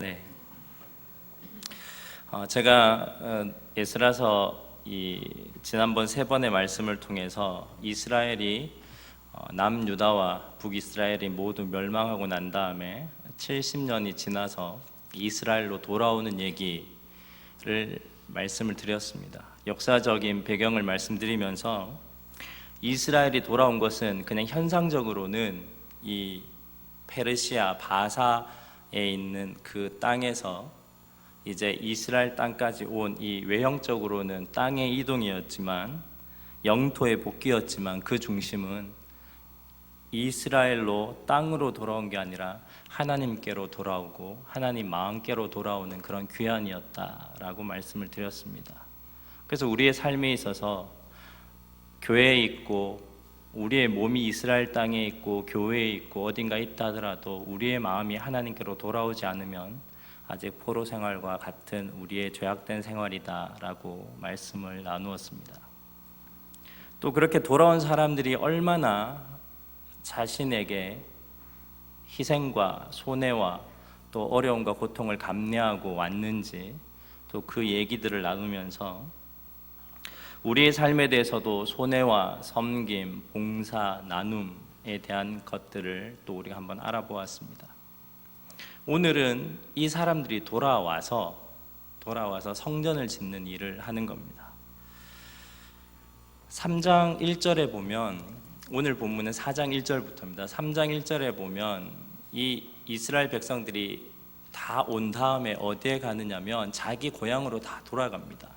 네, 제가 에스라서 지난번 세 번의 말씀을 통해서 이스라엘이 남유다와 북이스라엘이 모두 멸망하고 난 다음에 70년이 지나서 이스라엘로 돌아오는 얘기를 말씀을 드렸습니다. 역사적인 배경을 말씀드리면서 이스라엘이 돌아온 것은 그냥 현상적으로는 이 페르시아 바사에 있는 그 땅에서 이제 이스라엘 땅까지 온 이 외형적으로는 땅의 이동이었지만 영토의 복귀였지만 그 중심은 이스라엘로 땅으로 돌아온 게 아니라 하나님께로 돌아오고 하나님 마음께로 돌아오는 그런 귀환이었다라고 말씀을 드렸습니다. 그래서 우리의 삶에 있어서 교회에 있고 우리의 몸이 이스라엘 땅에 있고 교회에 있고 어딘가 있다 하더라도 우리의 마음이 하나님께로 돌아오지 않으면 아직 포로 생활과 같은 우리의 죄악된 생활이다라고 말씀을 나누었습니다. 또 그렇게 돌아온 사람들이 얼마나 자신에게 희생과 손해와 또 어려움과 고통을 감내하고 왔는지 또 그 얘기들을 나누면서 우리의 삶에 대해서도 손해와 섬김, 봉사, 나눔에 대한 것들을 또 우리가 한번 알아보았습니다. 오늘은 이 사람들이 돌아와서 성전을 짓는 일을 하는 겁니다. 3장 1절에 보면, 오늘 본문은 4장 1절부터입니다. 3장 1절에 보면 이 이스라엘 백성들이 다 온 다음에 어디에 가느냐면 자기 고향으로 다 돌아갑니다.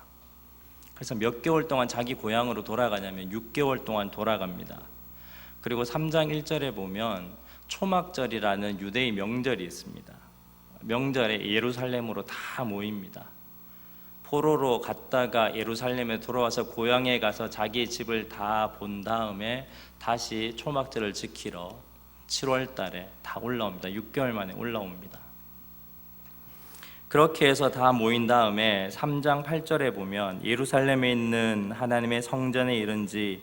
그래서 몇 개월 동안 자기 고향으로 돌아가냐면 6개월 동안 돌아갑니다. 그리고 3장 1절에 보면 초막절이라는 유대의 명절이 있습니다. 명절에 예루살렘으로 다 모입니다. 포로로 갔다가 예루살렘에 돌아와서 고향에 가서 자기의 집을 다 본 다음에 다시 초막절을 지키러 7월 달에 다 올라옵니다. 6개월 만에 올라옵니다. 그렇게 해서 다 모인 다음에 3장 8절에 보면 예루살렘에 있는 하나님의 성전에 이른 지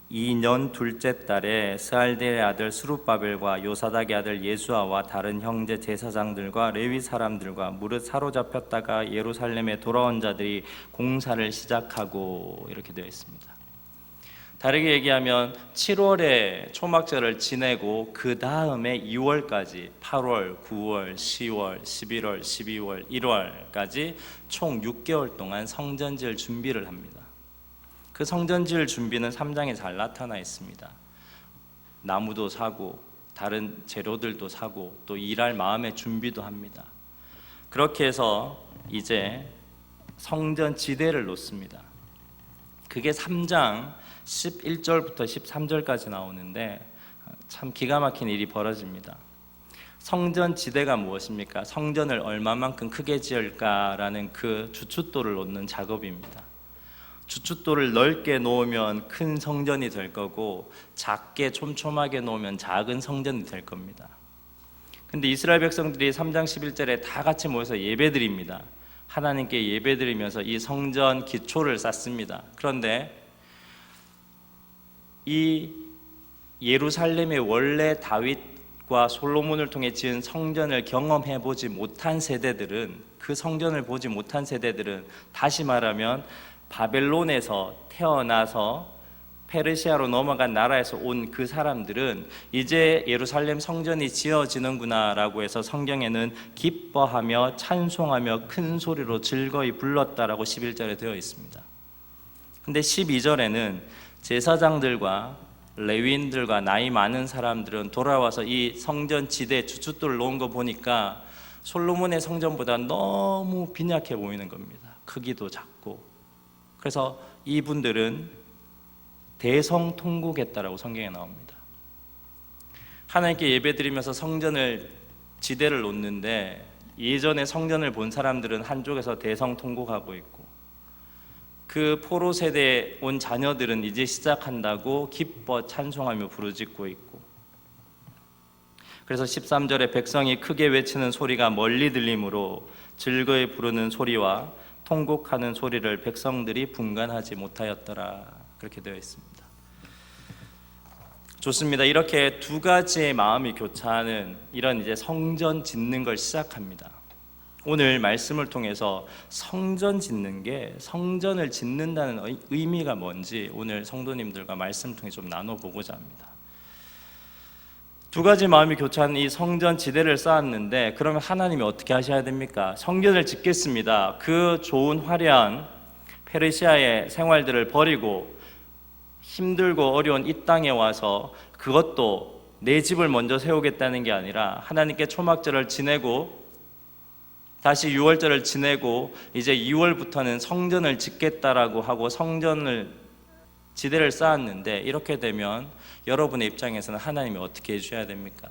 2년 둘째 달에 스알디엘의 아들 스룹바벨과 요사닥의 아들 예수아와 다른 형제 제사장들과 레위 사람들과 무릇 사로잡혔다가 예루살렘에 돌아온 자들이 공사를 시작하고 이렇게 되어 있습니다. 다르게 얘기하면 7월에 초막절을 지내고 그 다음에 2월까지 8월, 9월, 10월, 11월, 12월, 1월까지 총 6개월 동안 성전 지을 준비를 합니다. 그 성전 지을 준비는 3장에 잘 나타나 있습니다. 나무도 사고 다른 재료들도 사고 또 일할 마음의 준비도 합니다. 그렇게 해서 이제 성전 지대를 놓습니다. 그게 3장 11절부터 13절까지 나오는데 참 기가 막힌 일이 벌어집니다. 성전 지대가 무엇입니까? 성전을 얼마만큼 크게 지을까라는 그 주춧돌을 놓는 작업입니다. 주춧돌을 넓게 놓으면 큰 성전이 될 거고 작게 촘촘하게 놓으면 작은 성전이 될 겁니다. 근데 이스라엘 백성들이 3장 11절에 다 같이 모여서 예배드립니다. 하나님께 예배드리면서 이 성전 기초를 쌓습니다. 그런데 이 예루살렘의 원래 다윗과 솔로몬을 통해 지은 성전을 경험해 보지 못한 세대들은, 그 성전을 보지 못한 세대들은, 다시 말하면 바벨론에서 태어나서 페르시아로 넘어간 나라에서 온 그 사람들은 이제 예루살렘 성전이 지어지는구나 라고 해서 성경에는 기뻐하며 찬송하며 큰 소리로 즐거이 불렀다라고 11절에 되어 있습니다. 근데 12절에는 제사장들과 레위인들과 나이 많은 사람들은 돌아와서 이 성전 지대 주춧돌을 놓은 거 보니까 솔로몬의 성전보다 너무 빈약해 보이는 겁니다. 크기도 작고. 그래서 이분들은 대성통곡했다라고 성경에 나옵니다. 하나님께 예배드리면서 성전을 지대를 놓는데 예전에 성전을 본 사람들은 한쪽에서 대성통곡하고 있고 그 포로 세대에 온 자녀들은 이제 시작한다고 기뻐 찬송하며 부르짖고 있고, 그래서 13절에 백성이 크게 외치는 소리가 멀리 들리므로 즐거이 부르는 소리와 통곡하는 소리를 백성들이 분간하지 못하였더라 그렇게 되어 있습니다. 좋습니다. 이렇게 두 가지의 마음이 교차하는 이런 이제 성전 짓는 걸 시작합니다. 오늘 말씀을 통해서 성전 짓는 게, 성전을 짓는다는 의미가 뭔지 오늘 성도님들과 말씀을 통해 좀 나눠보고자 합니다. 두 가지 마음이 교차하는 이 성전 지대를 쌓았는데, 그러면 하나님이 어떻게 하셔야 됩니까? 성전을 짓겠습니다. 그 좋은 화려한 페르시아의 생활들을 버리고 힘들고 어려운 이 땅에 와서, 그것도 내 집을 먼저 세우겠다는 게 아니라 하나님께 초막절을 지내고 다시 유월절을 지내고 이제 2월부터는 성전을 짓겠다라고 하고 성전을 지대를 쌓았는데, 이렇게 되면 여러분의 입장에서는 하나님이 어떻게 해주셔야 됩니까?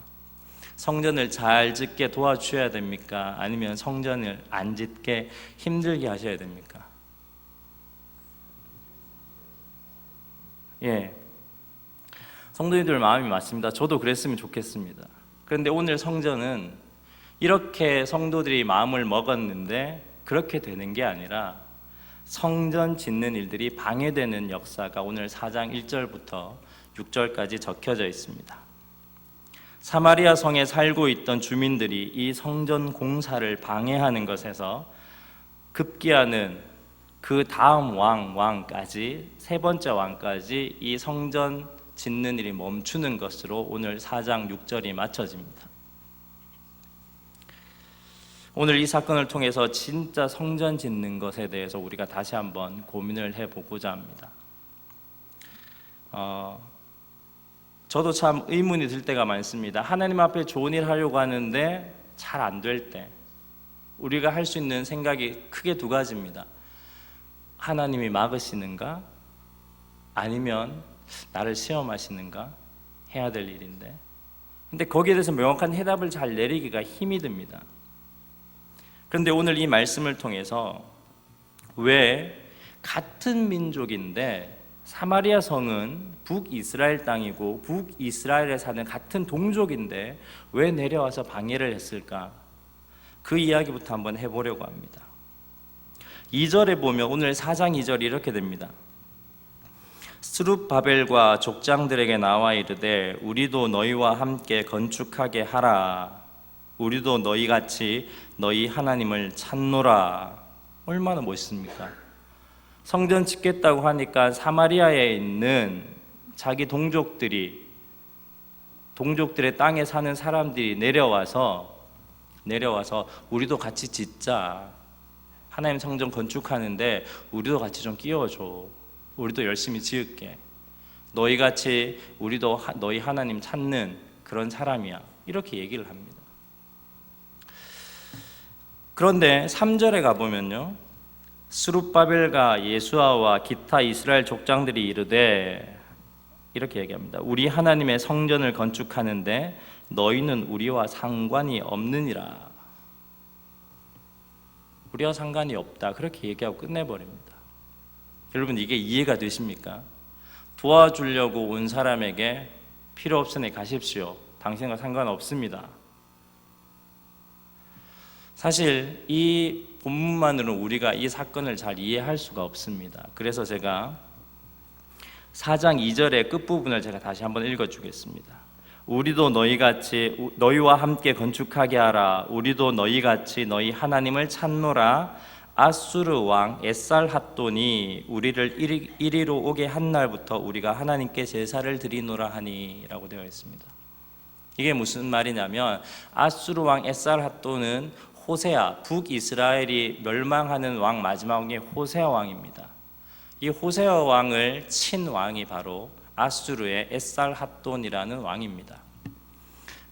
성전을 잘 짓게 도와주셔야 됩니까? 아니면 성전을 안 짓게 힘들게 하셔야 됩니까? 예, 성도님들 마음이 맞습니다. 저도 그랬으면 좋겠습니다. 그런데 오늘 성전은 이렇게 성도들이 마음을 먹었는데 그렇게 되는 게 아니라 성전 짓는 일들이 방해되는 역사가 오늘 4장 1절부터 6절까지 적혀져 있습니다. 사마리아 성에 살고 있던 주민들이 이 성전 공사를 방해하는 것에서 급기야는 그 다음 왕까지, 세 번째 왕까지 이 성전 짓는 일이 멈추는 것으로 오늘 4장 6절이 맞춰집니다. 오늘 이 사건을 통해서 진짜 성전 짓는 것에 대해서 우리가 다시 한번 고민을 해보고자 합니다. 저도 참 의문이 들 때가 많습니다. 하나님 앞에 좋은 일 하려고 하는데 잘 안 될 때 우리가 할 수 있는 생각이 크게 두 가지입니다. 하나님이 막으시는가? 아니면 나를 시험하시는가? 해야 될 일인데. 근데 거기에 대해서 명확한 해답을 잘 내리기가 힘이 듭니다. 그런데 오늘 이 말씀을 통해서 왜 같은 민족인데 사마리아 성은 북이스라엘 땅이고 북이스라엘에 사는 같은 동족인데 왜 내려와서 방해를 했을까? 그 이야기부터 한번 해보려고 합니다. 2절에 보면 오늘 4장 2절이 이렇게 됩니다. 스룹바벨과 족장들에게 나와 이르되 우리도 너희와 함께 건축하게 하라. 우리도 너희같이 너희 하나님을 찾노라. 얼마나 멋있습니까? 성전 짓겠다고 하니까 사마리아에 있는 자기 동족들의 땅에 사는 사람들이 내려와서 우리도 같이 짓자. 하나님 성전 건축하는데 우리도 같이 좀 끼워줘. 우리도 열심히 지을게. 너희같이 우리도 너희 하나님 찾는 그런 사람이야. 이렇게 얘기를 합니다. 그런데 3절에 가보면요, 스룹바벨과 예수아와 기타 이스라엘 족장들이 이르되 이렇게 얘기합니다. 우리 하나님의 성전을 건축하는데 너희는 우리와 상관이 없느니라. 우리와 상관이 없다, 그렇게 얘기하고 끝내버립니다. 여러분, 이게 이해가 되십니까? 도와주려고 온 사람에게 필요 없으니 가십시오. 당신과 상관없습니다. 사실 이 본문만으로는 우리가 이 사건을 잘 이해할 수가 없습니다. 그래서 제가 4장 2절의 끝부분을 제가 다시 한번 읽어주겠습니다. 우리도 너희와 함께 건축하게 하라. 우리도 너희같이 너희 하나님을 찾노라. 아수르 왕 에살핫돈이 우리를 이리로 오게 한 날부터 우리가 하나님께 제사를 드리노라 하니 라고 되어 있습니다. 이게 무슨 말이냐면 아수르 왕 에살핫돈은 호세아, 북이스라엘이 멸망하는 왕 마지막 왕이 호세아 왕입니다. 이 호세아 왕을 친 왕이 바로 아수르의 에살핫돈이라는 왕입니다.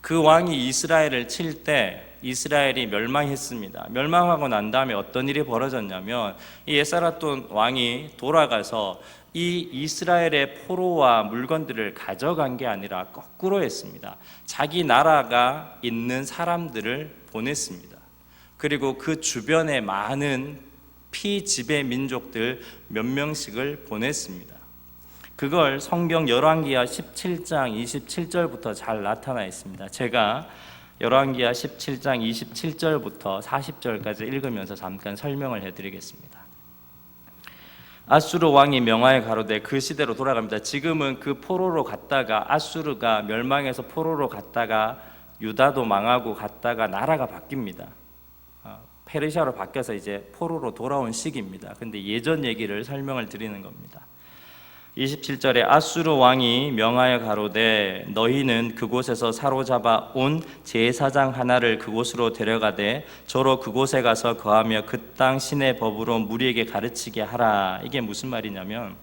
그 왕이 이스라엘을 칠 때 이스라엘이 멸망했습니다. 멸망하고 난 다음에 어떤 일이 벌어졌냐면 이 에살핫돈 왕이 돌아가서 이 이스라엘의 포로와 물건들을 가져간 게 아니라 거꾸로 했습니다. 자기 나라가 있는 사람들을 보냈습니다. 그리고 그 주변에 많은 피지배 민족들 몇 명씩을 보냈습니다. 그걸 성경 열왕기하 17장 27절부터 잘 나타나 있습니다. 제가 열왕기하 17장 27절부터 40절까지 읽으면서 잠깐 설명을 해드리겠습니다. 아수르 왕이 명하에 가로되 그 시대로 돌아갑니다. 지금은 그 포로로 갔다가 아수르가 멸망해서 포로로 갔다가 유다도 망하고 갔다가 나라가 바뀝니다. 페르시아로 바뀌어서 이제 포로로 돌아온 시기입니다. 근데 예전 얘기를 설명을 드리는 겁니다. 27절에 아수르 왕이 명하여 가로되 너희는 그곳에서 사로잡아 온 제사장 하나를 그곳으로 데려가되 저로 그곳에 가서 거하며 그 땅 신의 법으로 무리에게 가르치게 하라. 이게 무슨 말이냐면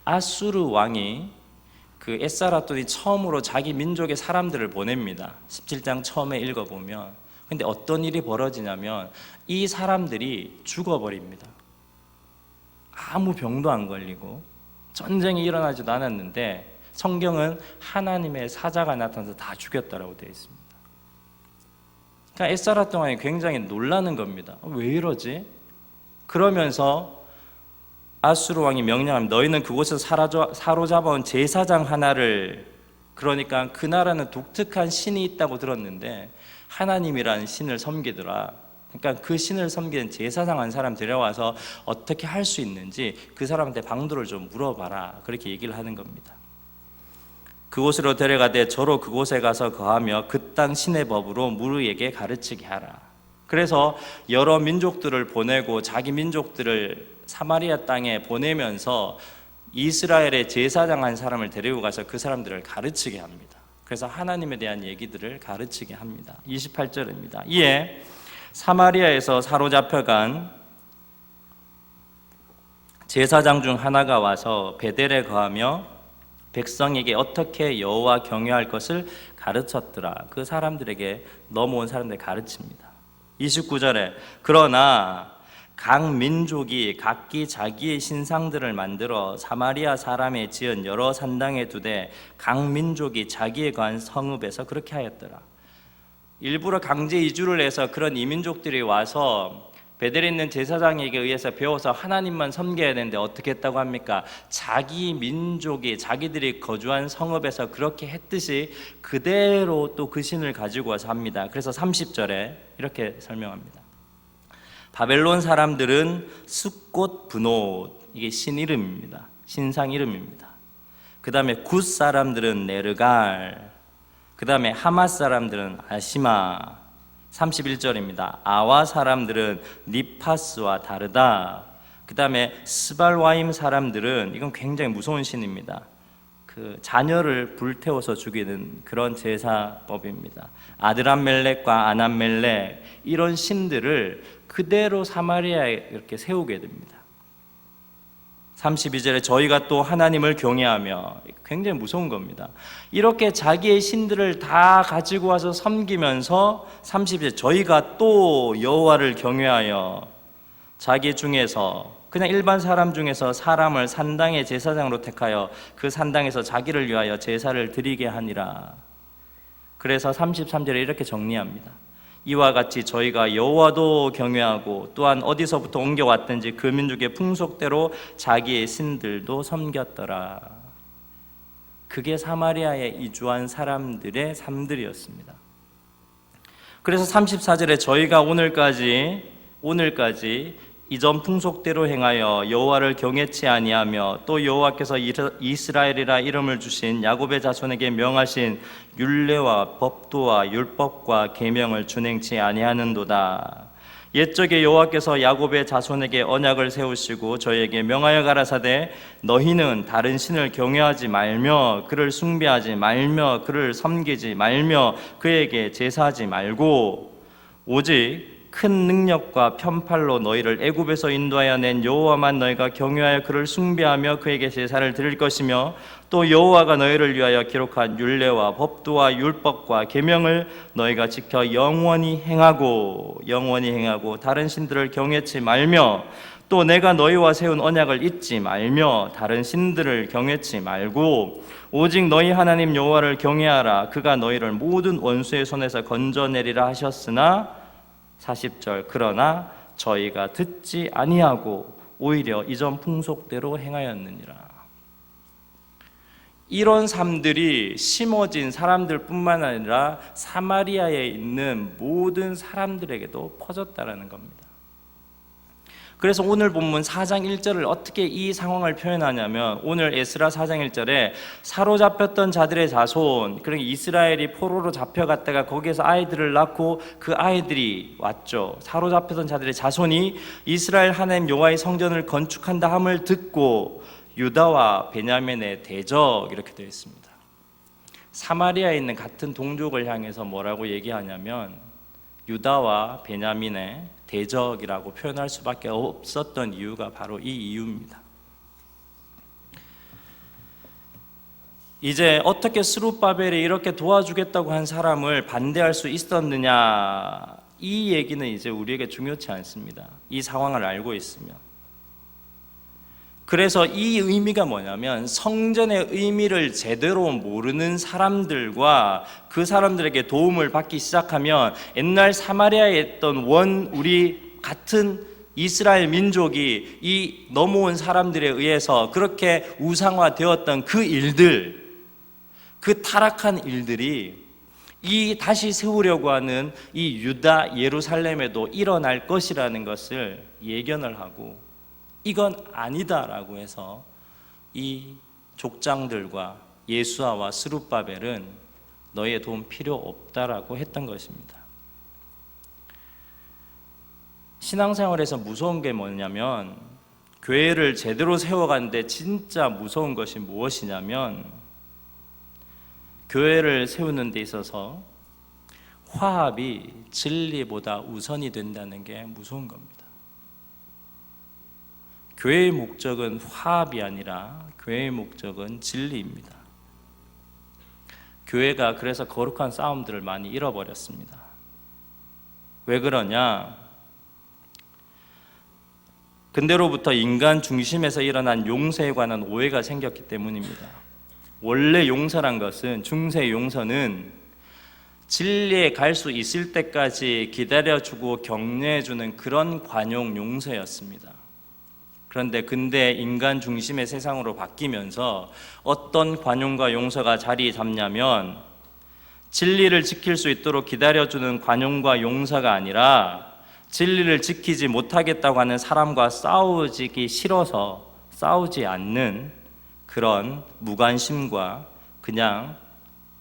아수르 왕이 그 에스라돈이 처음으로 자기 민족의 사람들을 보냅니다. 17장 처음에 읽어보면. 근데 어떤 일이 벌어지냐면 이 사람들이 죽어버립니다. 아무 병도 안 걸리고 전쟁이 일어나지도 않았는데 성경은 하나님의 사자가 나타나서 다 죽였다라고 되어 있습니다. 그러니까 에스라 왕이 굉장히 놀라는 겁니다. 왜 이러지? 그러면서 아수르 왕이 명령하면 너희는 그곳에서 사로잡아온 제사장 하나를, 그러니까 그 나라는 독특한 신이 있다고 들었는데 하나님이라는 신을 섬기더라. 그러니까 그 신을 섬기는 제사장 한 사람 데려와서 어떻게 할 수 있는지 그 사람한테 방도를 좀 물어봐라. 그렇게 얘기를 하는 겁니다. 그곳으로 데려가되 저로 그곳에 가서 거하며 그 땅 신의 법으로 무리에게 가르치게 하라. 그래서 여러 민족들을 보내고 자기 민족들을 사마리아 땅에 보내면서 이스라엘의 제사장 한 사람을 데리고 가서 그 사람들을 가르치게 합니다. 그래서 하나님에 대한 얘기들을 가르치게 합니다. 28절입니다. 이에 사마리아에서 사로잡혀간 제사장 중 하나가 와서 베델에 거하며 백성에게 어떻게 여호와 경외할 것을 가르쳤더라. 그 사람들에게 넘어온 사람들 가르칩니다. 29절에 그러나 각 민족이 각기 자기의 신상들을 만들어 사마리아 사람에 지은 여러 산당에 두되 각 민족이 자기에 관한 성읍에서 그렇게 하였더라. 일부러 강제 이주를 해서 그런 이민족들이 와서 베델에 있는 제사장에게 의해서 배워서 하나님만 섬겨야 되는데 어떻게 했다고 합니까? 자기 민족이 자기들이 거주한 성읍에서 그렇게 했듯이 그대로 또 그 신을 가지고 와서 합니다. 그래서 30절에 이렇게 설명합니다. 바벨론 사람들은 숫꽃 브노, 이게 신 이름입니다. 신상 이름입니다. 그 다음에 굿 사람들은 네르갈, 그 다음에 하맛 사람들은 아시마. 31절입니다. 아와 사람들은 니파스와 다르다. 그 다음에 스발와임 사람들은, 이건 굉장히 무서운 신입니다. 그 자녀를 불태워서 죽이는 그런 제사법입니다. 아드람멜렉과 아남멜렉, 이런 신들을 그대로 사마리아에 이렇게 세우게 됩니다. 32절에 저희가 또 하나님을 경외하며, 굉장히 무서운 겁니다. 이렇게 자기의 신들을 다 가지고 와서 섬기면서 30절 저희가 또 여호와를 경외하여 자기 중에서, 그냥 일반 사람 중에서 사람을 산당의 제사장으로 택하여 그 산당에서 자기를 위하여 제사를 드리게 하니라. 그래서 33절에 이렇게 정리합니다. 이와 같이 저희가 여호와도 경외하고 또한 어디서부터 옮겨왔든지 그 민족의 풍속대로 자기의 신들도 섬겼더라. 그게 사마리아에 이주한 사람들의 삶들이었습니다. 그래서 34절에 저희가 오늘까지 이전 풍속대로 행하여 여호와를 경외치 아니하며 또 여호와께서 이스라엘이라 이름을 주신 야곱의 자손에게 명하신 율례와 법도와 율법과 계명을 준행치 아니하는도다. 옛적에 여호와께서 야곱의 자손에게 언약을 세우시고 저희에게 명하여 가라사대 너희는 다른 신을 경외하지 말며 그를 숭배하지 말며 그를 섬기지 말며 그에게 제사하지 말고 오직 큰 능력과 편팔로 너희를 애굽에서 인도하여 낸 여호와만 너희가 경외하여 그를 숭배하며 그에게 제사를 드릴 것이며 또 여호와가 너희를 위하여 기록한 율례와 법도와 율법과 계명을 너희가 지켜 영원히 행하고 다른 신들을 경외치 말며 또 내가 너희와 세운 언약을 잊지 말며 다른 신들을 경외치 말고 오직 너희 하나님 여호와를 경외하라. 그가 너희를 모든 원수의 손에서 건져내리라 하셨으나 40절 그러나 저희가 듣지 아니하고 오히려 이전 풍속대로 행하였느니라. 이런 삶들이 심어진 사람들뿐만 아니라 사마리아에 있는 모든 사람들에게도 퍼졌다라는 겁니다. 그래서 오늘 본문 4장 1절을 어떻게 이 상황을 표현하냐면, 오늘 에스라 4장 1절에 사로잡혔던 자들의 자손, 그러니까 이스라엘이 포로로 잡혀갔다가 거기에서 아이들을 낳고 그 아이들이 왔죠. 사로잡혔던 자들의 자손이 이스라엘 하나님 여호와의 성전을 건축한다 함을 듣고 유다와 베냐민의 대적, 이렇게 되어 있습니다. 사마리아에 있는 같은 동족을 향해서 뭐라고 얘기하냐면 유다와 베냐민의 대적이라고 표현할 수밖에 없었던 이유가 바로 이 이유입니다. 이제 어떻게 스룹바벨이 이렇게 도와주겠다고 한 사람을 반대할 수 있었느냐, 이 얘기는 이제 우리에게 중요치 않습니다. 이 상황을 알고 있으면. 그래서 이 의미가 뭐냐면, 성전의 의미를 제대로 모르는 사람들과 그 사람들에게 도움을 받기 시작하면 옛날 사마리아에 있던 우리 같은 이스라엘 민족이 이 넘어온 사람들에 의해서 그렇게 우상화되었던 그 일들, 그 타락한 일들이 이 다시 세우려고 하는 이 유다 예루살렘에도 일어날 것이라는 것을 예견을 하고, 이건 아니다라고 해서 이 족장들과 예수아와 스룹바벨은 너희의 도움 필요 없다라고 했던 것입니다. 신앙생활에서 무서운 게 뭐냐면, 교회를 제대로 세워가는데 진짜 무서운 것이 무엇이냐면, 교회를 세우는 데 있어서 화합이 진리보다 우선이 된다는 게 무서운 겁니다. 교회의 목적은 화합이 아니라 교회의 목적은 진리입니다. 교회가 그래서 거룩한 싸움들을 많이 잃어버렸습니다. 왜 그러냐? 근대로부터 인간 중심에서 일어난 용서에 관한 오해가 생겼기 때문입니다. 원래 용서란 것은, 중세 용서는 진리에 갈 수 있을 때까지 기다려주고 격려해주는 그런 관용 용서였습니다. 그런데 근대 인간 중심의 세상으로 바뀌면서 어떤 관용과 용서가 자리 잡냐면, 진리를 지킬 수 있도록 기다려주는 관용과 용서가 아니라 진리를 지키지 못하겠다고 하는 사람과 싸우기 싫어서 싸우지 않는 그런 무관심과 그냥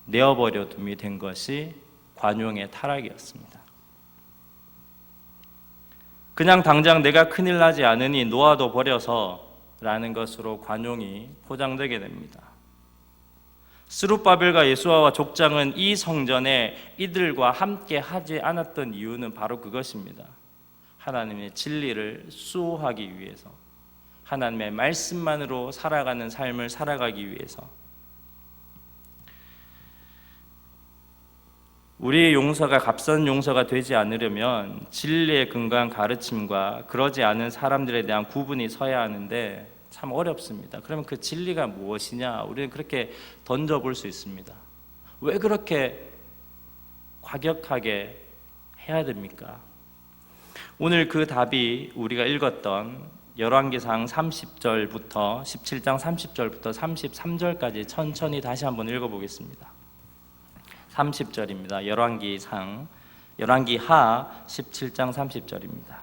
내어버려 둠이 된 것이 관용의 타락이었습니다. 그냥 당장 내가 큰일 나지 않으니 놓아도 버려서 라는 것으로 관용이 포장되게 됩니다. 스룹바벨과 예수아와 족장은 이 성전에 이들과 함께 하지 않았던 이유는 바로 그것입니다. 하나님의 진리를 수호하기 위해서, 하나님의 말씀만으로 살아가는 삶을 살아가기 위해서. 우리의 용서가 값싼 용서가 되지 않으려면 진리의 근거한 가르침과 그러지 않은 사람들에 대한 구분이 서야 하는데 참 어렵습니다. 그러면 그 진리가 무엇이냐? 우리는 그렇게 던져볼 수 있습니다. 왜 그렇게 과격하게 해야 됩니까? 오늘 그 답이 우리가 읽었던 열왕기상 30절부터 17장 30절부터 33절까지 천천히 다시 한번 읽어보겠습니다. 30절입니다. 열왕기하 17장 30절입니다.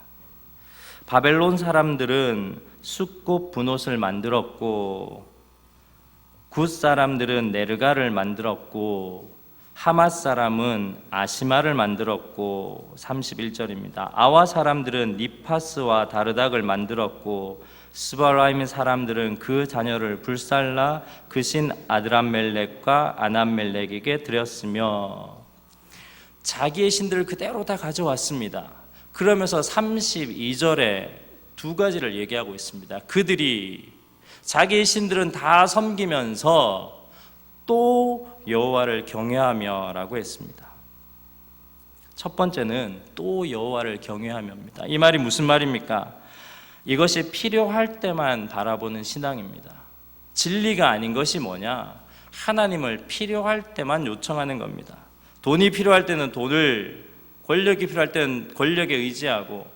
바벨론 사람들은 숫꽃 분옷을 만들었고, 굿 사람들은 네르가를 만들었고, 하맛 사람은 아시마를 만들었고, 31절입니다. 아와 사람들은 니파스와 다르닥을 만들었고, 스바라임 사람들은 그 자녀를 불살라 그 신 아드람멜렉과 아남멜렉에게 드렸으며, 자기의 신들을 그대로 다 가져왔습니다. 그러면서 32절에 두 가지를 얘기하고 있습니다. 그들이 자기의 신들은 다 섬기면서 또 여호와를 경외하며 라고 했습니다. 첫 번째는 또 여호와를 경외하며입니다. 이 말이 무슨 말입니까? 이것이 필요할 때만 바라보는 신앙입니다. 진리가 아닌 것이 뭐냐? 하나님을 필요할 때만 요청하는 겁니다. 돈이 필요할 때는 돈을, 권력이 필요할 때는 권력에 의지하고,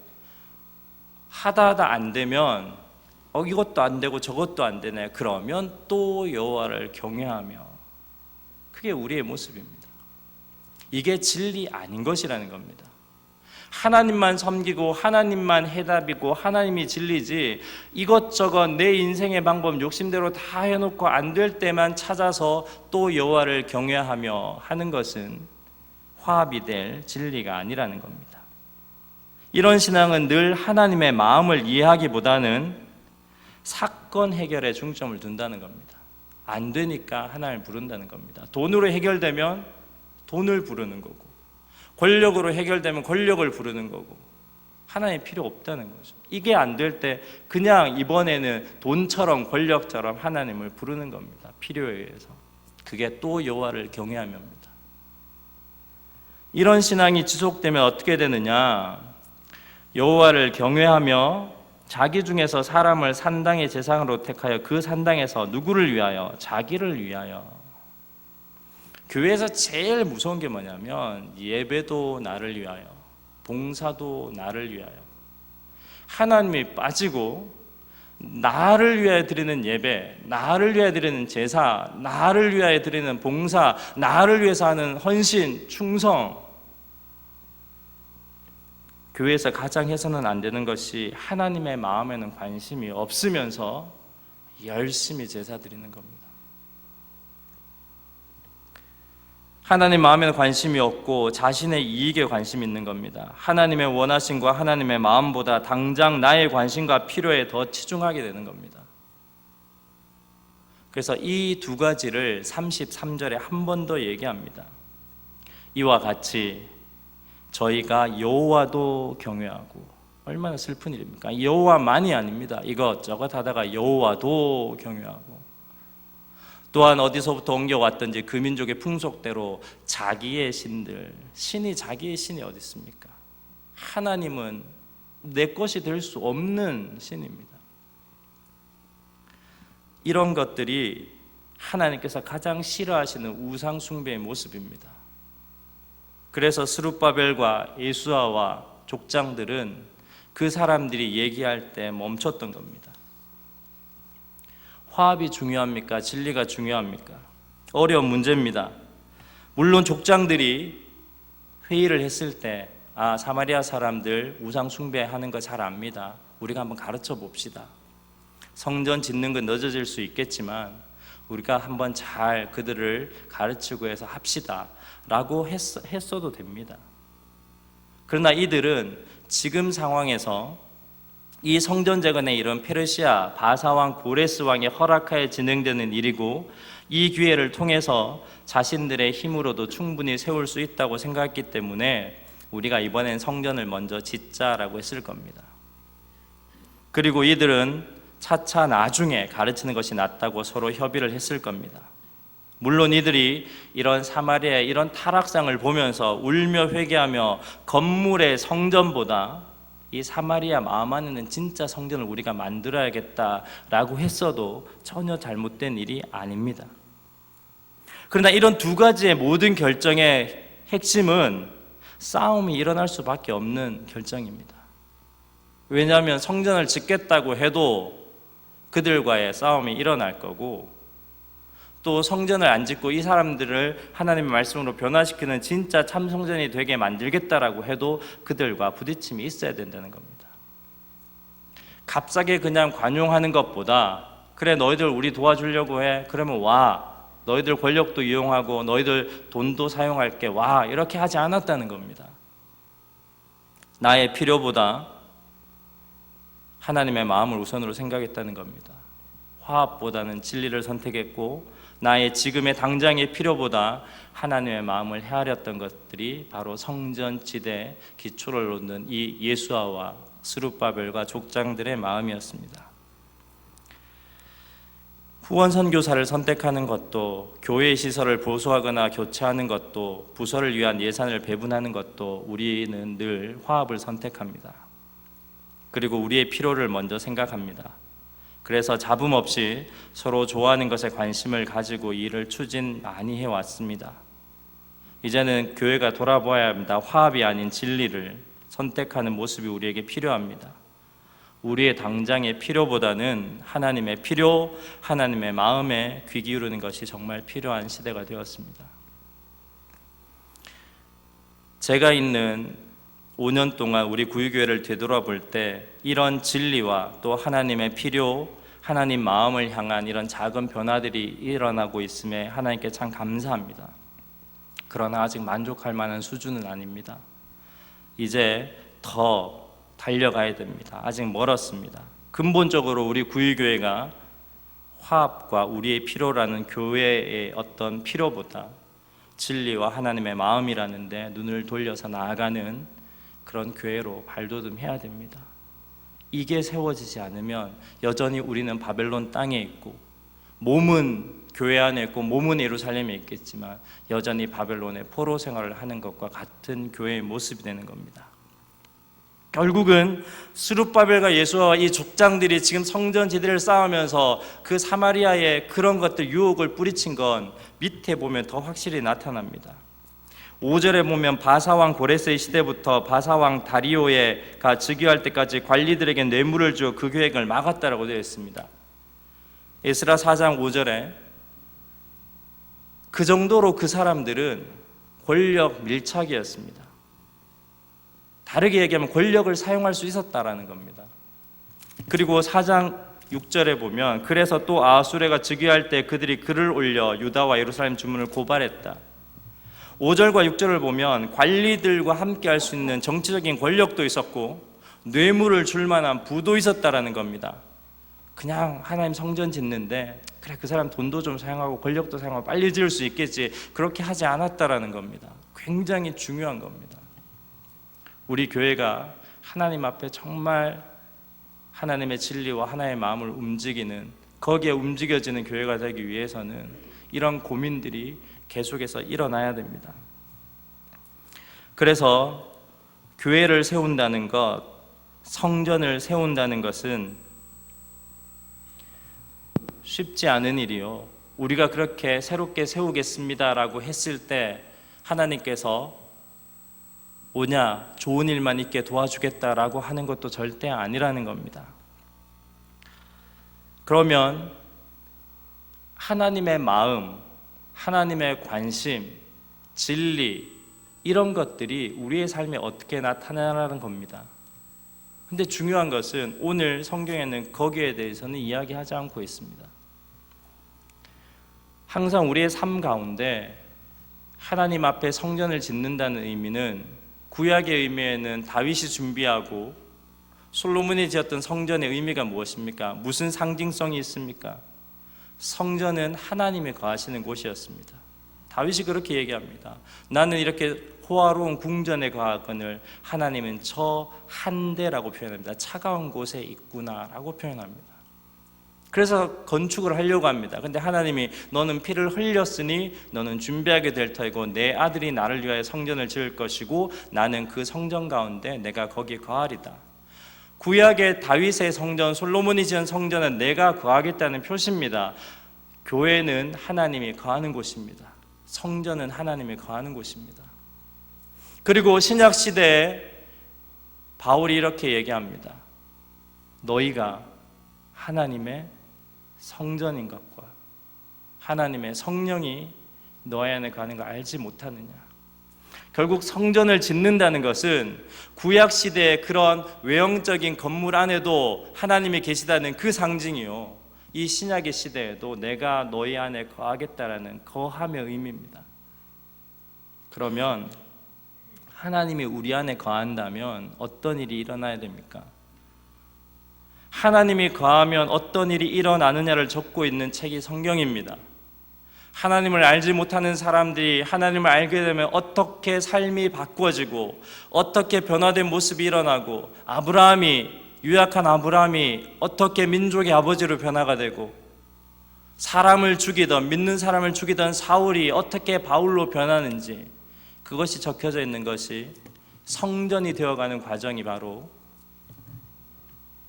하다 안 되면 이것도 안 되고 저것도 안 되네, 그러면 또 여호와를 경외하며. 그게 우리의 모습입니다. 이게 진리 아닌 것이라는 겁니다. 하나님만 섬기고 하나님만 해답이고 하나님이 진리지, 이것저것 내 인생의 방법 욕심대로 다 해놓고 안 될 때만 찾아서 또 여호와를 경외하며 하는 것은 화합이 될 진리가 아니라는 겁니다. 이런 신앙은 늘 하나님의 마음을 이해하기보다는 사건 해결에 중점을 둔다는 겁니다. 안 되니까 하나님을 부른다는 겁니다. 돈으로 해결되면 돈을 부르는 거고, 권력으로 해결되면 권력을 부르는 거고, 하나님 필요 없다는 거죠. 이게 안 될 때 그냥 이번에는 돈처럼 권력처럼 하나님을 부르는 겁니다. 필요에 의해서. 그게 또 여호와를 경외하며입니다. 이런 신앙이 지속되면 어떻게 되느냐? 여호와를 경외하며 자기 중에서 사람을 산당의 제사장으로 택하여 그 산당에서 누구를 위하여? 자기를 위하여. 교회에서 제일 무서운 게 뭐냐면 예배도 나를 위하여, 봉사도 나를 위하여. 하나님이 빠지고 나를 위하여 드리는 예배, 나를 위하여 드리는 제사, 나를 위하여 드리는 봉사, 나를 위해서 하는 헌신, 충성. 교회에서 가장 해서는 안 되는 것이 하나님의 마음에는 관심이 없으면서 열심히 제사 드리는 겁니다. 하나님 마음에는 관심이 없고 자신의 이익에 관심이 있는 겁니다. 하나님의 원하심과 하나님의 마음보다 당장 나의 관심과 필요에 더 치중하게 되는 겁니다. 그래서 이 두 가지를 33절에 한 번 더 얘기합니다. 이와 같이 저희가 여호와도 경외하고. 얼마나 슬픈 일입니까? 여호와만이 아닙니다. 이것저것 하다가 여호와도 경외하고, 또한 어디서부터 옮겨왔든지 그 민족의 풍속대로 자기의 신들, 신이 자기의 신이 어디 있습니까? 하나님은 내 것이 될 수 없는 신입니다. 이런 것들이 하나님께서 가장 싫어하시는 우상 숭배의 모습입니다. 그래서 스룹바벨과 예수아와 족장들은 그 사람들이 얘기할 때 멈췄던 겁니다. 화합이 중요합니까? 진리가 중요합니까? 어려운 문제입니다. 물론 족장들이 회의를 했을 때 사마리아 사람들 우상 숭배하는 거 잘 압니다. 우리가 한번 가르쳐 봅시다. 성전 짓는 건 늦어질 수 있겠지만 우리가 한번 잘 그들을 가르치고 해서 합시다 라고 했어도 됩니다. 그러나 이들은 지금 상황에서 이 성전 재건의 이런 페르시아 바사왕 고레스 왕의 허락하에 진행되는 일이고, 이 기회를 통해서 자신들의 힘으로도 충분히 세울 수 있다고 생각했기 때문에 우리가 이번엔 성전을 먼저 짓자라고 했을 겁니다. 그리고 이들은 차차 나중에 가르치는 것이 낫다고 서로 협의를 했을 겁니다. 물론 이들이 이런 사마리아의 이런 타락상을 보면서 울며 회개하며 건물의 성전보다 이 사마리아 마음 안에는 진짜 성전을 우리가 만들어야겠다라고 했어도 전혀 잘못된 일이 아닙니다. 그러나 이런 두 가지의 모든 결정의 핵심은 싸움이 일어날 수밖에 없는 결정입니다. 왜냐하면 성전을 짓겠다고 해도 그들과의 싸움이 일어날 거고, 또 성전을 안 짓고 이 사람들을 하나님의 말씀으로 변화시키는 진짜 참 성전이 되게 만들겠다라고 해도 그들과 부딪힘이 있어야 된다는 겁니다. 값싸게 그냥 관용하는 것보다 그래 너희들 우리 도와주려고 해, 그러면 와, 너희들 권력도 이용하고 너희들 돈도 사용할게, 와, 이렇게 하지 않았다는 겁니다. 나의 필요보다 하나님의 마음을 우선으로 생각했다는 겁니다. 화합보다는 진리를 선택했고, 나의 지금의 당장의 필요보다 하나님의 마음을 헤아렸던 것들이 바로 성전 지대 기초를 놓는 이 예수아와 스룹바벨과 족장들의 마음이었습니다. 후원 선교사를 선택하는 것도, 교회 시설을 보수하거나 교체하는 것도, 부서를 위한 예산을 배분하는 것도 우리는 늘 화합을 선택합니다. 그리고 우리의 필요를 먼저 생각합니다. 그래서 잡음 없이 서로 좋아하는 것에 관심을 가지고 일을 추진 많이 해왔습니다. 이제는 교회가 돌아보아야 합니다. 화합이 아닌 진리를 선택하는 모습이 우리에게 필요합니다. 우리의 당장의 필요보다는 하나님의 필요, 하나님의 마음에 귀 기울이는 것이 정말 필요한 시대가 되었습니다. 제가 있는 5년 동안 우리 구유교회를 되돌아볼 때 이런 진리와 또 하나님의 필요, 하나님 마음을 향한 이런 작은 변화들이 일어나고 있음에 하나님께 참 감사합니다. 그러나 아직 만족할 만한 수준은 아닙니다. 이제 더 달려가야 됩니다. 아직 멀었습니다. 근본적으로 우리 구유교회가 화합과 우리의 필요라는 교회의 어떤 필요보다 진리와 하나님의 마음이라는 데 눈을 돌려서 나아가는 그런 교회로 발돋움해야 됩니다. 이게 세워지지 않으면 여전히 우리는 바벨론 땅에 있고 몸은 교회 안에 있고 몸은 예루살렘에 있겠지만 여전히 바벨론의 포로 생활을 하는 것과 같은 교회의 모습이 되는 겁니다. 결국은 스룹바벨과 예수와 이 족장들이 지금 성전 지대를 쌓으면서 그 사마리아의 그런 것들 유혹을 뿌리친 건 밑에 보면 더 확실히 나타납니다. 5절에 보면 바사왕 고레스의 시대부터 바사왕 다리오가 즉위할 때까지 관리들에게 뇌물을 주어 그 계획을 막았다라고 되어 있습니다. 에스라 4장 5절에 그 정도로 그 사람들은 권력 밀착이었습니다. 다르게 얘기하면 권력을 사용할 수 있었다라는 겁니다. 그리고 4장 6절에 보면 그래서 또 아하수레가 즉위할 때 그들이 글을 올려 유다와 예루살렘 주문을 고발했다. 5절과 6절을 보면 관리들과 함께 할 수 있는 정치적인 권력도 있었고 뇌물을 줄 만한 부도 있었다라는 겁니다. 그냥 하나님 성전 짓는데 그래 그 사람 돈도 좀 사용하고 권력도 사용하고 빨리 지을 수 있겠지, 그렇게 하지 않았다라는 겁니다. 굉장히 중요한 겁니다. 우리 교회가 하나님 앞에 정말 하나님의 진리와 하나님의 마음을 움직이는, 거기에 움직여지는 교회가 되기 위해서는 이런 고민들이 계속해서 일어나야 됩니다. 그래서 교회를 세운다는 것, 성전을 세운다는 것은 쉽지 않은 일이요. 우리가 그렇게 새롭게 세우겠습니다라고 했을 때 하나님께서 뭐냐, 좋은 일만 있게 도와주겠다라고 하는 것도 절대 아니라는 겁니다. 그러면 하나님의 마음, 하나님의 관심, 진리, 이런 것들이 우리의 삶에 어떻게 나타나라는 겁니다. 근데 중요한 것은 오늘 성경에는 거기에 대해서는 이야기하지 않고 있습니다. 항상 우리의 삶 가운데 하나님 앞에 성전을 짓는다는 의미는, 구약의 의미에는 다윗이 준비하고 솔로몬이 지었던 성전의 의미가 무엇입니까? 무슨 상징성이 있습니까? 성전은 하나님이 거하시는 곳이었습니다. 다윗이 그렇게 얘기합니다. 나는 이렇게 호화로운 궁전에 거하거늘 하나님은 저 한대라고 표현합니다. 차가운 곳에 있구나라고 표현합니다. 그래서 건축을 하려고 합니다. 근데 하나님이 너는 피를 흘렸으니 너는 준비하게 될 터이고 내 아들이 나를 위하여 성전을 지을 것이고 나는 그 성전 가운데 내가 거기 거하리다. 구약의 다윗의 성전, 솔로몬이 지은 성전은 내가 거하겠다는 표시입니다. 교회는 하나님이 거하는 곳입니다. 성전은 하나님이 거하는 곳입니다. 그리고 신약 시대에 바울이 이렇게 얘기합니다. 너희가 하나님의 성전인 것과 하나님의 성령이 너희 안에 거하는 걸 알지 못하느냐. 결국 성전을 짓는다는 것은 구약 시대의 그런 외형적인 건물 안에도 하나님이 계시다는 그 상징이요, 이 신약의 시대에도 내가 너희 안에 거하겠다라는 거함의 의미입니다. 그러면 하나님이 우리 안에 거한다면 어떤 일이 일어나야 됩니까? 하나님이 거하면 어떤 일이 일어나느냐를 적고 있는 책이 성경입니다. 하나님을 알지 못하는 사람들이 하나님을 알게 되면 어떻게 삶이 바꿔지고 어떻게 변화된 모습이 일어나고, 유약한 아브라함이 어떻게 민족의 아버지로 변화가 되고, 사람을 죽이던, 믿는 사람을 죽이던 사울이 어떻게 바울로 변하는지, 그것이 적혀져 있는 것이 성전이 되어가는 과정이 바로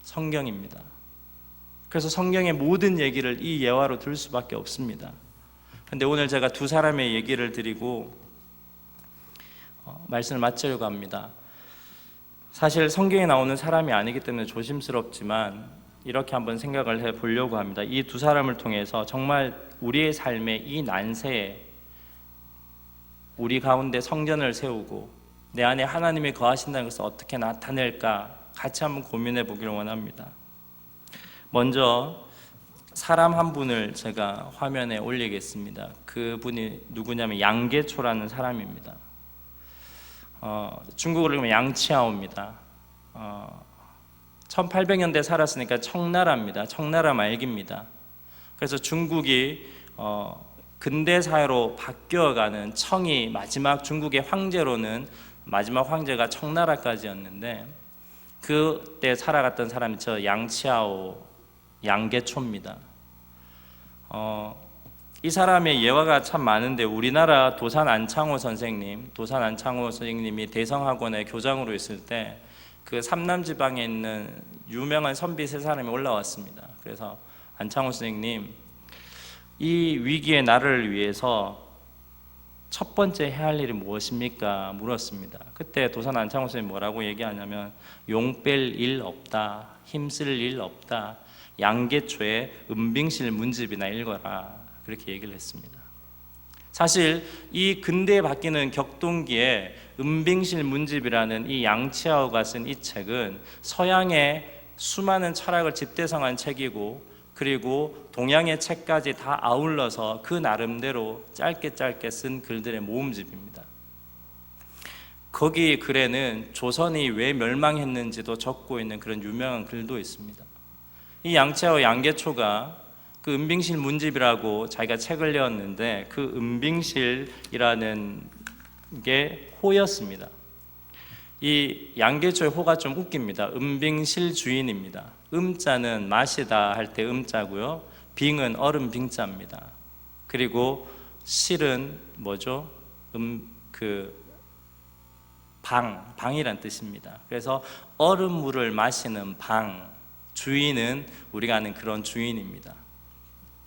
성경입니다. 그래서 성경의 모든 얘기를 이 예화로 들 수밖에 없습니다. 근데 오늘 제가 두 사람의 얘기를 드리고 말씀을 마치려고 합니다. 사실 성경에 나오는 사람이 아니기 때문에 조심스럽지만 이렇게 한번 생각을 해보려고 합니다. 이 두 사람을 통해서 정말 우리의 삶의 이 난세에 우리 가운데 성전을 세우고 내 안에 하나님이 거하신다는 것을 어떻게 나타낼까 같이 한번 고민해 보기를 원합니다. 먼저 사람 한 분을 제가 화면에 올리겠습니다. 그분이 누구냐면 양계초라는 사람입니다. 중국어로 보면 양치아오입니다. 1800년대 살았으니까 청나라입니다. 청나라 말기입니다. 그래서 중국이 근대 사회로 바뀌어가는 청이 마지막 중국의 황제로는 마지막 황제가 청나라까지였는데 그때 살아갔던 사람이 저 양치아오 양계초입니다. 이 사람의 예화가 참 많은데 우리나라 도산 안창호 선생님이 대성학원의 교장으로 있을 때 그 삼남 지방에 있는 유명한 선비 세 사람이 올라왔습니다. 그래서 안창호 선생님, 이 위기의 나라를 위해서 첫 번째 해야 할 일이 무엇입니까? 물었습니다. 그때 도산 안창호 선생님이 뭐라고 얘기하냐면 용 뺄 일 없다, 힘쓸 일 없다, 양계초의 은빙실 문집이나 읽어라, 그렇게 얘기를 했습니다. 사실 이 근대에 바뀌는 격동기에 은빙실 문집이라는 이 양치아오가 쓴 이 책은 서양의 수많은 철학을 집대성한 책이고 그리고 동양의 책까지 다 아울러서 그 나름대로 짧게 쓴 글들의 모음집입니다. 거기 글에는 조선이 왜 멸망했는지도 적고 있는 그런 유명한 글도 있습니다. 이 양치아오 양계초가 그 은빙실 문집이라고 자기가 책을 내었는데 그 은빙실이라는 게 호였습니다. 이 양계초의 호가 좀 웃깁니다. 은빙실 주인입니다. 음자는 마시다 할 때 음자고요. 빙은 얼음 빙자입니다. 그리고 실은 뭐죠? 방이란 뜻입니다. 그래서 얼음물을 마시는 방, 주인은 우리가 아는 그런 주인입니다.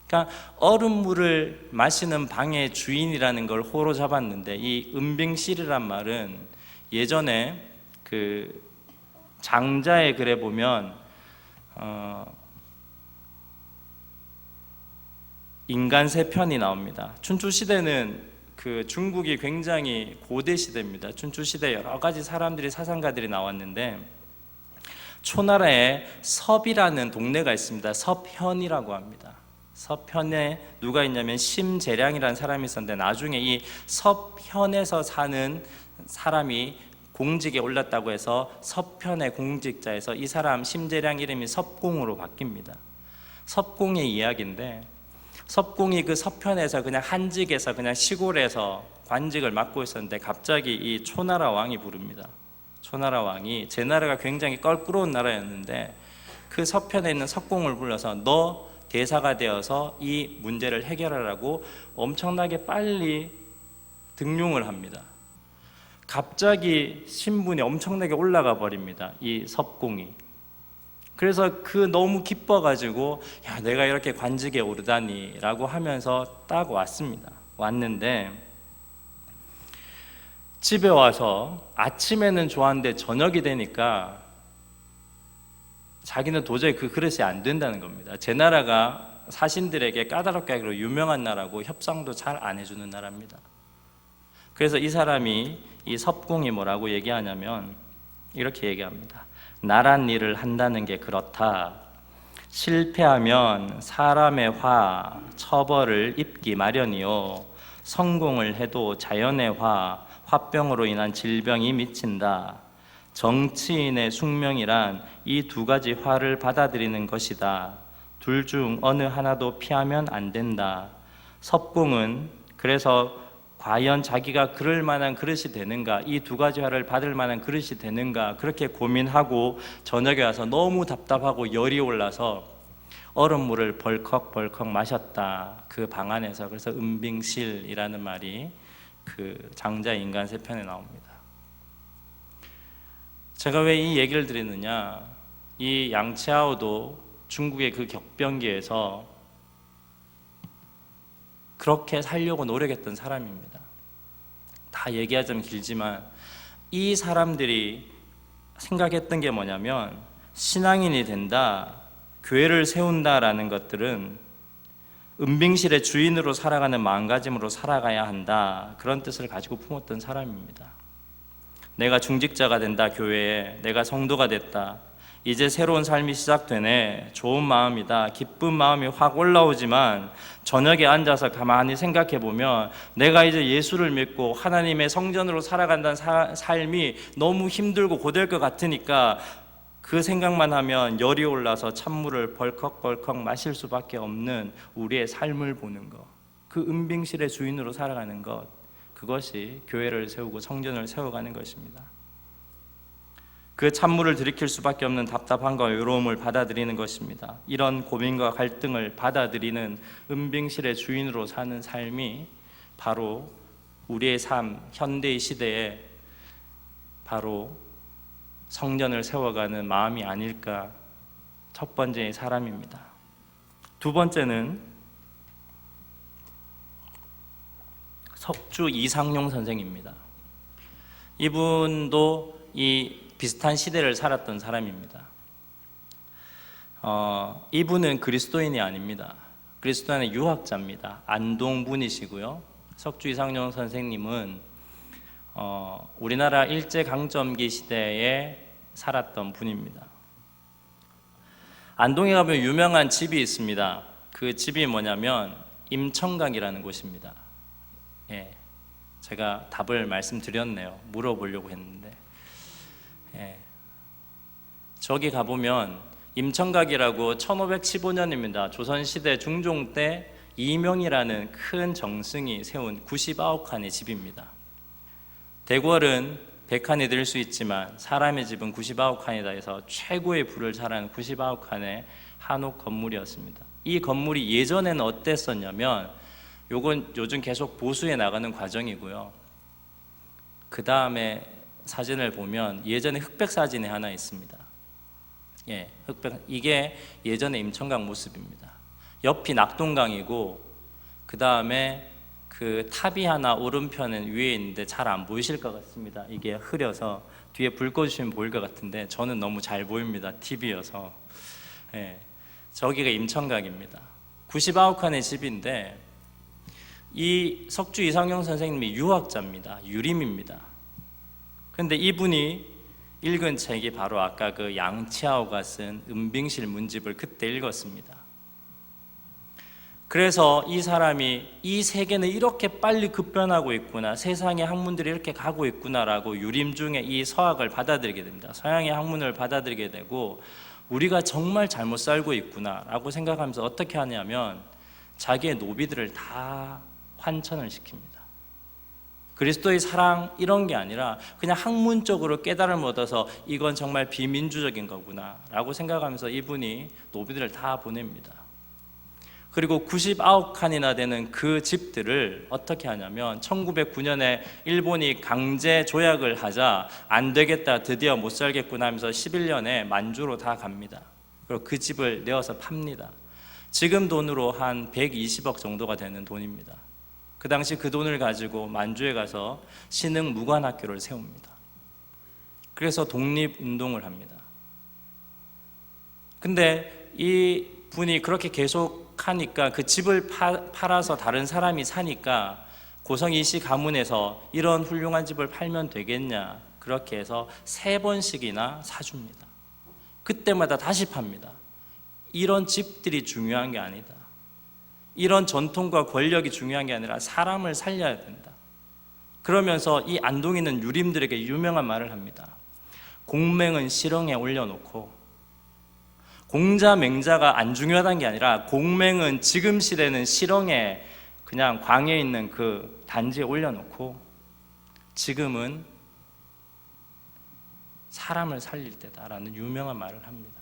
그러니까 얼음물을 마시는 방의 주인이라는 걸 호로 잡았는데 이 은빙실이란 말은 예전에 그 장자의 글에 보면 인간 세 편이 나옵니다. 춘추 시대는 그 중국이 굉장히 고대 시대입니다. 춘추 시대에 여러 가지 사람들이 사상가들이 나왔는데 초나라에 섭이라는 동네가 있습니다. 섭현이라고 합니다. 섭현에 누가 있냐면 심재량이라는 사람이 있었는데 나중에 이 섭현에서 사는 사람이 공직에 올랐다고 해서 섭현의 공직자에서 이 사람 심재량 이름이 섭공으로 바뀝니다. 섭공의 이야기인데 섭공이 그 섭현에서 그냥 한직에서 그냥 시골에서 관직을 맡고 있었는데 갑자기 이 초나라 왕이 부릅니다. 초나라 왕이 제 나라가 굉장히 껄끄러운 나라였는데 그 서편에 있는 석공을 불러서 너 대사가 되어서 이 문제를 해결하라고 엄청나게 빨리 등용을 합니다. 갑자기 신분이 엄청나게 올라가 버립니다. 이 섭공이. 그래서 그 너무 기뻐가지고 야 내가 이렇게 관직에 오르다니 라고 하면서 딱 왔습니다. 왔는데 집에 와서 아침에는 좋았는데 저녁이 되니까 자기는 도저히 그 그릇이 안 된다는 겁니다. 제 나라가 사신들에게 까다롭게 하기로 유명한 나라고 협상도 잘 안 해주는 나라입니다. 그래서 이 사람이 이 섭공이 뭐라고 얘기하냐면 이렇게 얘기합니다. 나란 일을 한다는 게 그렇다. 실패하면 사람의 화, 처벌을 입기 마련이요. 성공을 해도 자연의 화, 화병으로 인한 질병이 미친다. 정치인의 숙명이란 이 두 가지 화를 받아들이는 것이다. 둘 중 어느 하나도 피하면 안 된다. 섭공은 그래서 과연 자기가 그럴 만한 그릇이 되는가, 이 두 가지 화를 받을 만한 그릇이 되는가 그렇게 고민하고 저녁에 와서 너무 답답하고 열이 올라서 얼음물을 벌컥벌컥 마셨다. 그 방 안에서. 그래서 은빙실이라는 말이 그 장자 인간 세 편에 나옵니다. 제가 왜 이 얘기를 드리느냐, 이 양치아오도 중국의 그 격변기에서 그렇게 살려고 노력했던 사람입니다. 다 얘기하자면 길지만 이 사람들이 생각했던 게 뭐냐면 신앙인이 된다, 교회를 세운다라는 것들은 은빙실의 주인으로 살아가는 마음가짐으로 살아가야 한다, 그런 뜻을 가지고 품었던 사람입니다. 내가 중직자가 된다, 교회에 내가 성도가 됐다, 이제 새로운 삶이 시작되네, 좋은 마음이다, 기쁜 마음이 확 올라오지만 저녁에 앉아서 가만히 생각해 보면 내가 이제 예수를 믿고 하나님의 성전으로 살아간다는 삶이 너무 힘들고 고될 것 같으니까 그 생각만 하면 열이 올라서 찬물을 벌컥벌컥 마실 수밖에 없는 우리의 삶을 보는 것, 그 은빙실의 주인으로 살아가는 것, 그것이 교회를 세우고 성전을 세워가는 것입니다. 그 찬물을 들이킬 수밖에 없는 답답함과 외로움을 받아들이는 것입니다. 이런 고민과 갈등을 받아들이는 은빙실의 주인으로 사는 삶이 바로 우리의 삶, 현대의 시대에 바로 성전을 세워가는 마음이 아닐까. 첫 번째 사람입니다. 두 번째는 석주 이상용 선생입니다. 이분도 이 비슷한 시대를 살았던 사람입니다. 이분은 그리스도인이 아닙니다. 그리스도인의 유학자입니다. 안동 분이시고요. 석주 이상용 선생님은 우리나라 일제강점기 시대에 살았던 분입니다. 안동에 가면 유명한 집이 있습니다. 그 집이 뭐냐면 임청각이라는 곳입니다. 예, 제가 답을 말씀드렸네요. 물어보려고 했는데, 저기 가보면 임청각이라고 1515년입니다. 조선시대 중종 때 이명이라는 큰 정승이 세운 99칸의 집입니다. 대궐은 100칸이 될 수 있지만 사람의 집은 99칸이다 해서 최고의 부를 자랑한 99칸의 한옥 건물이었습니다. 이 건물이 예전에는 어땠었냐면, 요건 요즘 계속 보수해 나가는 과정이고요. 그 다음에 사진을 보면 예전에 흑백 사진이 하나 있습니다. 예, 흑백, 이게 예전의 임청각 모습입니다. 옆이 낙동강이고 그 다음에 그 탑이 하나 오른편은 위에 있는데 잘 안 보이실 것 같습니다. 이게 흐려서 뒤에 불 꺼주시면 보일 것 같은데 저는 너무 잘 보입니다. TV여서. 예, 저기가 임청각입니다. 99칸의 집인데 이 석주 이상용 선생님이 유학자입니다. 유림입니다. 근데 이분이 읽은 책이 바로 아까 그 양치하오가 쓴 은빙실 문집을 그때 읽었습니다. 그래서 이 사람이 이 세계는 이렇게 빨리 급변하고 있구나, 세상의 학문들이 이렇게 가고 있구나라고 유림 중에 이 서학을 받아들이게 됩니다. 서양의 학문을 받아들이게 되고 우리가 정말 잘못 살고 있구나라고 생각하면서 어떻게 하냐면 자기의 노비들을 다 환천을 시킵니다. 그리스도의 사랑 이런 게 아니라 그냥 학문적으로 깨달음을 얻어서 이건 정말 비민주적인 거구나 라고 생각하면서 이분이 노비들을 다 보냅니다. 그리고 99칸이나 되는 그 집들을 어떻게 하냐면 1909년에 일본이 강제 조약을 하자 안 되겠다, 드디어 못 살겠구나 하면서 11년에 만주로 다 갑니다. 그리고 그 집을 내어서 팝니다. 지금 돈으로 한 120억 정도가 되는 돈입니다. 그 당시 그 돈을 가지고 만주에 가서 신흥 무관학교를 세웁니다. 그래서 독립운동을 합니다. 근데 이 분이 그렇게 계속 하니까 그 집을 팔아서 다른 사람이 사니까 고성이시 가문에서 이런 훌륭한 집을 팔면 되겠냐, 그렇게 해서 3번씩이나 사줍니다. 그때마다 다시 팝니다. 이런 집들이 중요한 게 아니다. 이런 전통과 권력이 중요한 게 아니라 사람을 살려야 된다. 그러면서 이 안동에 있는 유림들에게 유명한 말을 합니다. 공맹은 실형에 올려놓고, 공자 맹자가 안 중요하다는 게 아니라 공맹은 지금 시대는 실형에 그냥 광에 있는 그 단지에 올려놓고 지금은 사람을 살릴 때다라는 유명한 말을 합니다.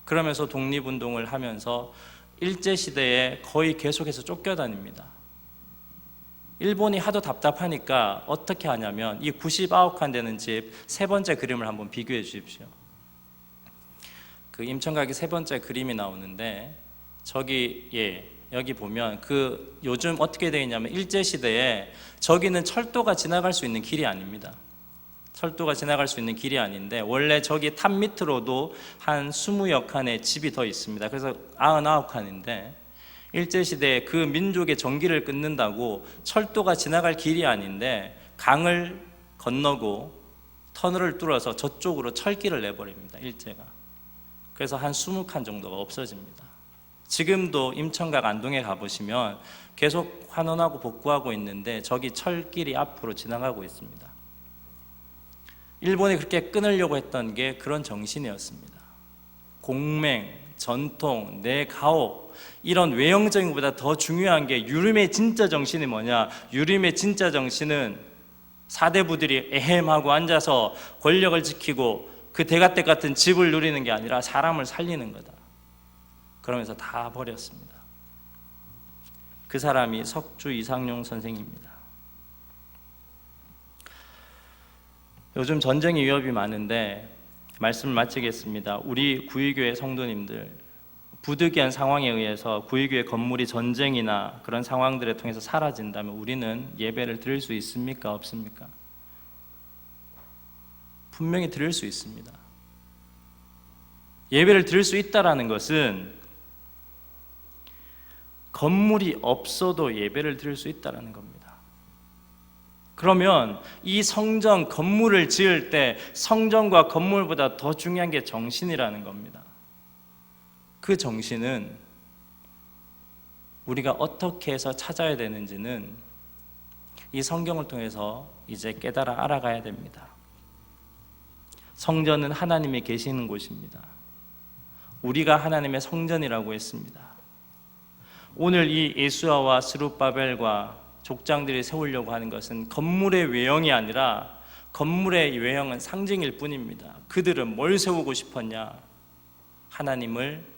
그러면서 독립운동을 하면서 일제시대에 거의 계속해서 쫓겨다닙니다. 일본이 하도 답답하니까 어떻게 하냐면 이 99칸 되는 집 3번째 그림을 한번 비교해 주십시오. 그 임청각의 3번째 그림이 나오는데 저기 여기 보면 그 요즘 어떻게 되어 있냐면 일제시대에 저기는 철도가 지나갈 수 있는 길이 아닙니다. 철도가 지나갈 수 있는 길이 아닌데 원래 저기 탑 밑으로도 한 20여 칸의 집이 더 있습니다. 그래서 99칸인데 일제시대에 그 민족의 전기를 끊는다고 철도가 지나갈 길이 아닌데 강을 건너고 터널을 뚫어서 저쪽으로 철길을 내버립니다. 일제가. 그래서 한 20칸 정도가 없어집니다. 지금도 임천각 안동에 가보시면 계속 환원하고 복구하고 있는데 저기 철길이 앞으로 지나가고 있습니다. 일본이 그렇게 끊으려고 했던 게 그런 정신이었습니다. 공맹, 전통, 내 가옥, 이런 외형적인 것보다 더 중요한 게 유림의 진짜 정신이 뭐냐? 유림의 진짜 정신은 사대부들이 에헴하고 앉아서 권력을 지키고 그 대가댁 같은 집을 누리는 게 아니라 사람을 살리는 거다. 그러면서 다 버렸습니다. 그 사람이 석주 이상용 선생입니다. 요즘 전쟁의 위협이 많은데 말씀을 마치겠습니다. 우리 구의교회 성도님들, 부득이한 상황에 의해서 구의교회 건물이 전쟁이나 그런 상황들을 통해서 사라진다면 우리는 예배를 드릴 수 있습니까? 없습니까? 분명히 드릴 수 있습니다. 예배를 드릴 수 있다는 것은 건물이 없어도 예배를 드릴 수 있다는 겁니다. 그러면 이 성전 건물을 지을 때 성전과 건물보다 더 중요한 게 정신이라는 겁니다. 그 정신은 우리가 어떻게 해서 찾아야 되는지는 이 성경을 통해서 이제 깨달아 알아가야 됩니다. 성전은 하나님이 계시는 곳입니다. 우리가 하나님의 성전이라고 했습니다. 오늘 이 예수아와 스룹바벨과 족장들이 세우려고 하는 것은 건물의 외형이 아니라 건물의 외형은 상징일 뿐입니다. 그들은 뭘 세우고 싶었냐? 하나님을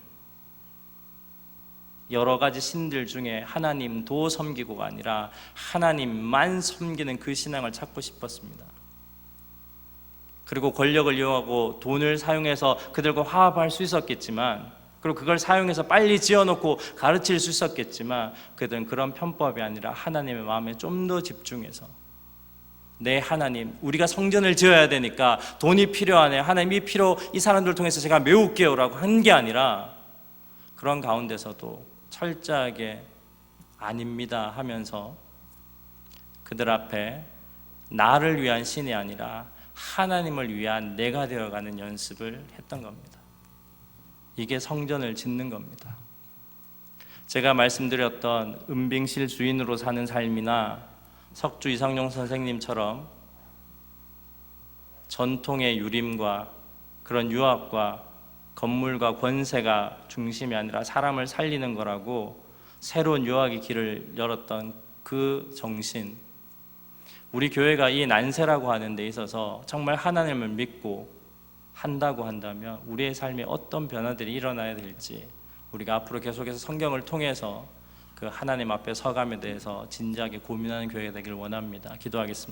여러 가지 신들 중에 하나님도 섬기고가 아니라 하나님만 섬기는 그 신앙을 찾고 싶었습니다. 그리고 권력을 이용하고 돈을 사용해서 그들과 화합할 수 있었겠지만, 그리고 그걸 사용해서 빨리 지어놓고 가르칠 수 있었겠지만, 그들은 그런 편법이 아니라 하나님의 마음에 좀 더 집중해서 내 하나님, 우리가 성전을 지어야 되니까 돈이 필요하네, 하나님이 이 사람들을 통해서 제가 메울게요 라고 한 게 아니라 그런 가운데서도 철저하게 아닙니다 하면서 그들 앞에 나를 위한 신이 아니라 하나님을 위한 내가 되어가는 연습을 했던 겁니다. 이게 성전을 짓는 겁니다. 제가 말씀드렸던 은빙실 주인으로 사는 삶이나 석주 이상용 선생님처럼 전통의 유림과 그런 유학과 건물과 권세가 중심이 아니라 사람을 살리는 거라고 새로운 유학의 길을 열었던 그 정신, 우리 교회가 이 난세라고 하는 데 있어서 정말 하나님을 믿고 한다고 한다면 우리의 삶에 어떤 변화들이 일어나야 될지 우리가 앞으로 계속해서 성경을 통해서 그 하나님 앞에 서감에 대해서 진지하게 고민하는 교회가 되길 원합니다. 기도하겠습니다.